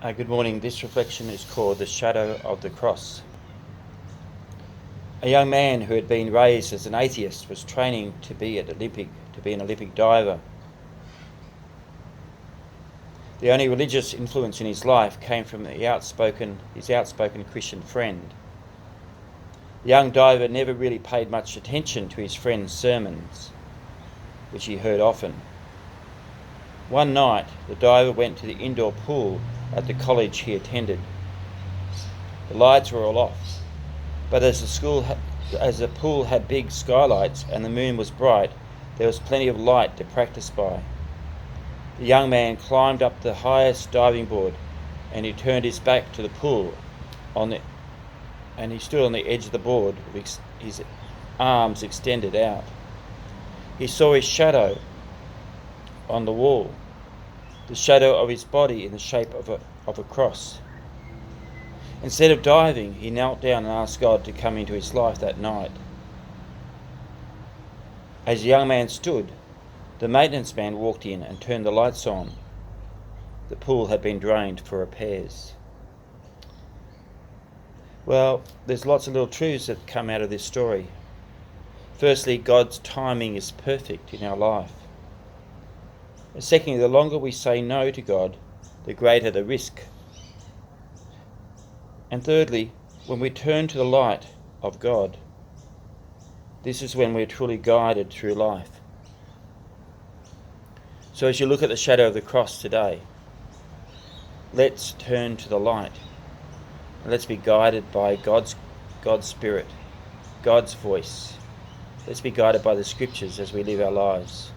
Good morning. This reflection is called The Shadow of the Cross. A young man who had been raised as an atheist was training to be an Olympic diver. The only religious influence in his life came from his outspoken Christian friend. The young diver never really paid much attention to his friend's sermons, which he heard often. One night, the diver went to the indoor pool at the college he attended. The lights were all off, but as the pool had big skylights and the moon was bright, there was plenty of light to practice by. The young man climbed up the highest diving board and he turned his back to the pool and he stood on the edge of the board with his arms extended out. He saw his shadow on the wall, the shadow of his body in the shape of a cross. Instead of diving, he knelt down and asked God to come into his life that night. As the young man stood, the maintenance man walked in and turned the lights on. The pool had been drained for repairs. Well, there's lots of little truths that come out of this story. Firstly, God's timing is perfect in our life. Secondly, the longer we say no to God, the greater the risk. And thirdly, when we turn to the light of God, this is when we're truly guided through life. So as you look at the shadow of the cross today, let's turn to the light. And let's be guided by God's Spirit, God's voice. Let's be guided by the Scriptures as we live our lives.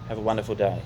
Have a wonderful day.